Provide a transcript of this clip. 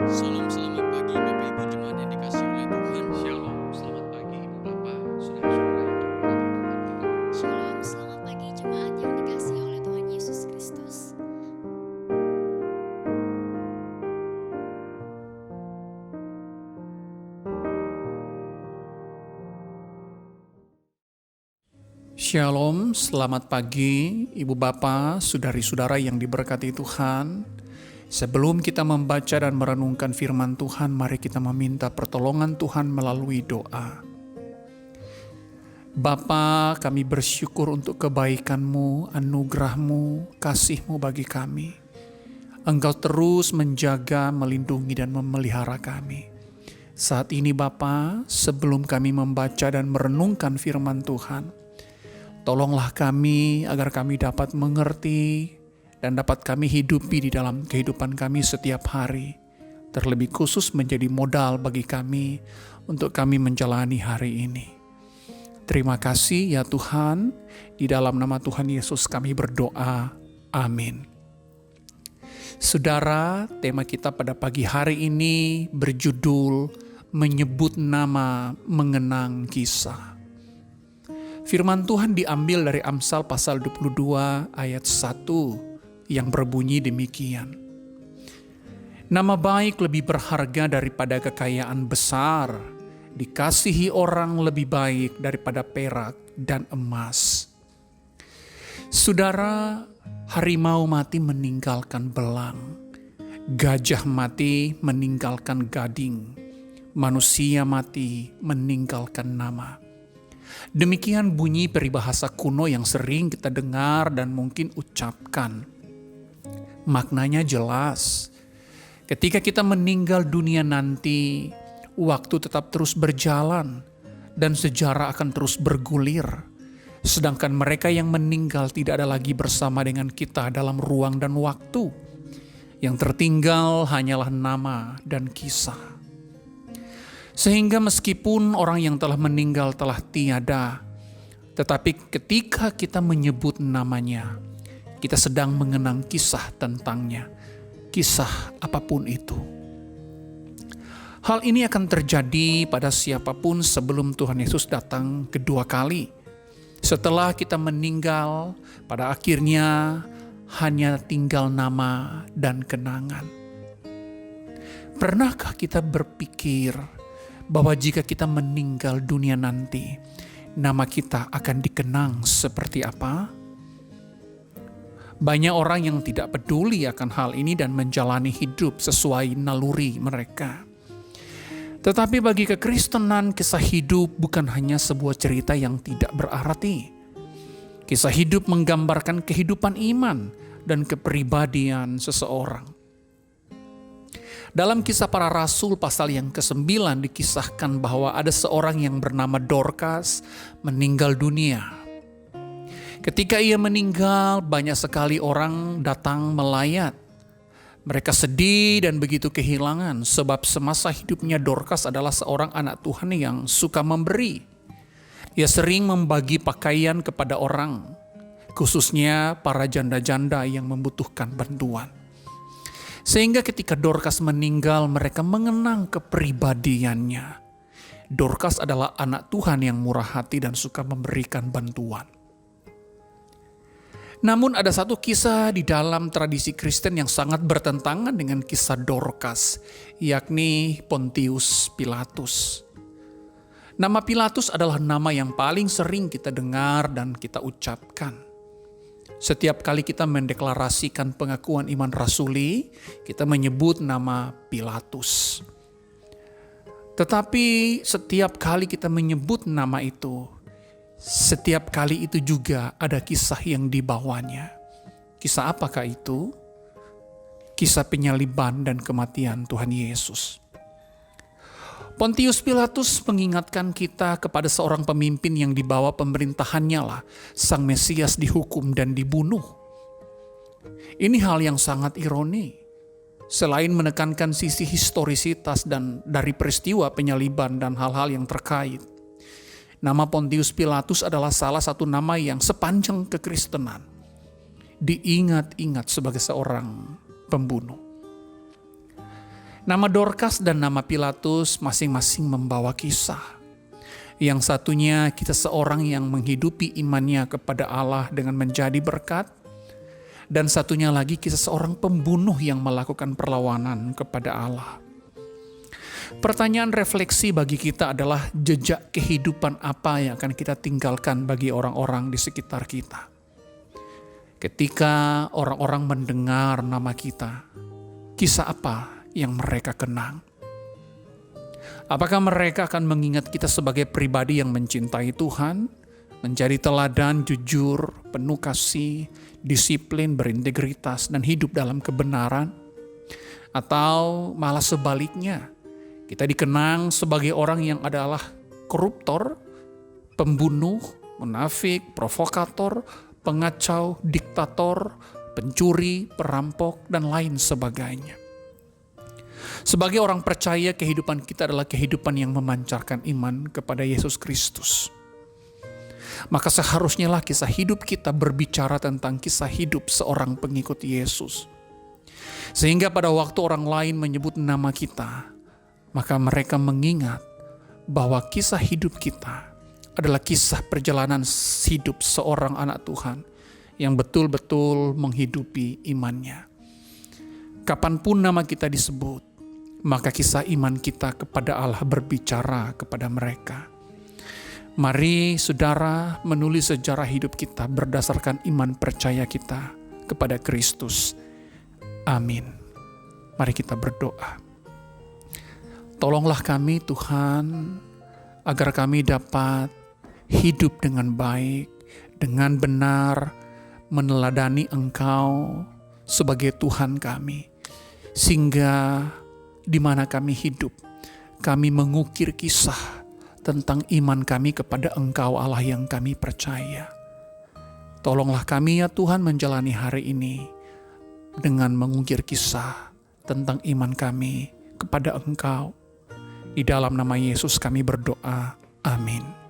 Salam, selamat pagi Bapak Ibu jemaat yang dikasihi oleh Tuhan. Shalom, selamat pagi Ibu Bapak, saudara-saudara yang diberkati Tuhan kita. Shalom, selamat pagi jemaat yang dikasihi oleh Tuhan Yesus Kristus. Shalom, selamat pagi Ibu Bapak, saudari-saudara yang diberkati Tuhan. Sebelum kita membaca dan merenungkan firman Tuhan, mari kita meminta pertolongan Tuhan melalui doa. Bapa, kami bersyukur untuk kebaikan-Mu, anugerah-Mu, kasih-Mu bagi kami. Engkau terus menjaga, melindungi, dan memelihara kami. Saat ini Bapa, sebelum kami membaca dan merenungkan firman Tuhan, tolonglah kami agar kami dapat mengerti dan dapat kami hidupi di dalam kehidupan kami setiap hari. Terlebih khusus menjadi modal bagi kami untuk kami menjalani hari ini. Terima kasih ya Tuhan, di dalam nama Tuhan Yesus kami berdoa. Amin. Saudara, tema kita pada pagi hari ini berjudul Menyebut Nama, Mengenang Kisah. Firman Tuhan diambil dari Amsal pasal 22 ayat 1 yang berbunyi demikian. Nama baik lebih berharga daripada kekayaan besar, dikasihi orang lebih baik daripada perak dan emas. Saudara, harimau mati meninggalkan belang, gajah mati meninggalkan gading, manusia mati meninggalkan nama. Demikian bunyi peribahasa kuno yang sering kita dengar dan mungkin ucapkan. Maknanya jelas. Ketika kita meninggal dunia nanti, waktu tetap terus berjalan dan sejarah akan terus bergulir. Sedangkan mereka yang meninggal tidak ada lagi bersama dengan kita dalam ruang dan waktu. Yang tertinggal hanyalah nama dan kisah. Sehingga meskipun orang yang telah meninggal telah tiada, tetapi ketika kita menyebut namanya, kita sedang mengenang kisah tentangnya, kisah apapun itu. Hal ini akan terjadi pada siapapun sebelum Tuhan Yesus datang kedua kali. Setelah kita meninggal, pada akhirnya hanya tinggal nama dan kenangan. Pernahkah kita berpikir bahwa jika kita meninggal dunia nanti, nama kita akan dikenang seperti apa? Banyak orang yang tidak peduli akan hal ini dan menjalani hidup sesuai naluri mereka. Tetapi bagi kekristenan, kisah hidup bukan hanya sebuah cerita yang tidak berarti. Kisah hidup menggambarkan kehidupan iman dan kepribadian seseorang. Dalam Kisah Para Rasul pasal yang ke-9 dikisahkan bahwa ada seorang yang bernama Dorcas meninggal dunia. Ketika ia meninggal, banyak sekali orang datang melayat. Mereka sedih dan begitu kehilangan sebab semasa hidupnya Dorcas adalah seorang anak Tuhan yang suka memberi. Ia sering membagi pakaian kepada orang, khususnya para janda-janda yang membutuhkan bantuan. Sehingga ketika Dorcas meninggal, mereka mengenang kepribadiannya. Dorcas adalah anak Tuhan yang murah hati dan suka memberikan bantuan. Namun ada satu kisah di dalam tradisi Kristen yang sangat bertentangan dengan kisah Dorcas, yakni Pontius Pilatus. Nama Pilatus adalah nama yang paling sering kita dengar dan kita ucapkan. Setiap kali kita mendeklarasikan pengakuan iman rasuli, kita menyebut nama Pilatus. Tetapi setiap kali kita menyebut nama itu, setiap kali itu juga ada kisah yang dibawanya. Kisah apakah itu? Kisah penyaliban dan kematian Tuhan Yesus. Pontius Pilatus mengingatkan kita kepada seorang pemimpin yang di bawah pemerintahannya lah Sang Mesias dihukum dan dibunuh. Ini hal yang sangat ironi. Selain menekankan sisi historisitas dan dari peristiwa penyaliban dan hal-hal yang terkait, nama Pontius Pilatus adalah salah satu nama yang sepanjang kekristenan diingat-ingat sebagai seorang pembunuh. Nama Dorcas dan nama Pilatus masing-masing membawa kisah. Yang satunya kita seorang yang menghidupi imannya kepada Allah dengan menjadi berkat. Dan satunya lagi kita seorang pembunuh yang melakukan perlawanan kepada Allah. Pertanyaan refleksi bagi kita adalah jejak kehidupan apa yang akan kita tinggalkan bagi orang-orang di sekitar kita. Ketika orang-orang mendengar nama kita, kisah apa yang mereka kenang? Apakah mereka akan mengingat kita sebagai pribadi yang mencintai Tuhan, menjadi teladan jujur, penuh kasih, disiplin, berintegritas, dan hidup dalam kebenaran? Atau malah sebaliknya, kita dikenang sebagai orang yang adalah koruptor, pembunuh, munafik, provokator, pengacau, diktator, pencuri, perampok, dan lain sebagainya. Sebagai orang percaya, kehidupan kita adalah kehidupan yang memancarkan iman kepada Yesus Kristus. Maka seharusnya lah kisah hidup kita berbicara tentang kisah hidup seorang pengikut Yesus. Sehingga pada waktu orang lain menyebut nama kita, maka mereka mengingat bahwa kisah hidup kita adalah kisah perjalanan hidup seorang anak Tuhan yang betul-betul menghidupi imannya. Kapanpun nama kita disebut, maka kisah iman kita kepada Allah berbicara kepada mereka. Mari saudara menulis sejarah hidup kita berdasarkan iman percaya kita kepada Kristus. Amin. Mari kita berdoa. Tolonglah kami Tuhan, agar kami dapat hidup dengan baik, dengan benar, meneladani Engkau sebagai Tuhan kami. Sehingga di mana kami hidup, kami mengukir kisah tentang iman kami kepada Engkau Allah yang kami percaya. Tolonglah kami ya Tuhan menjalani hari ini dengan mengukir kisah tentang iman kami kepada Engkau. Di dalam nama Yesus kami berdoa. Amin.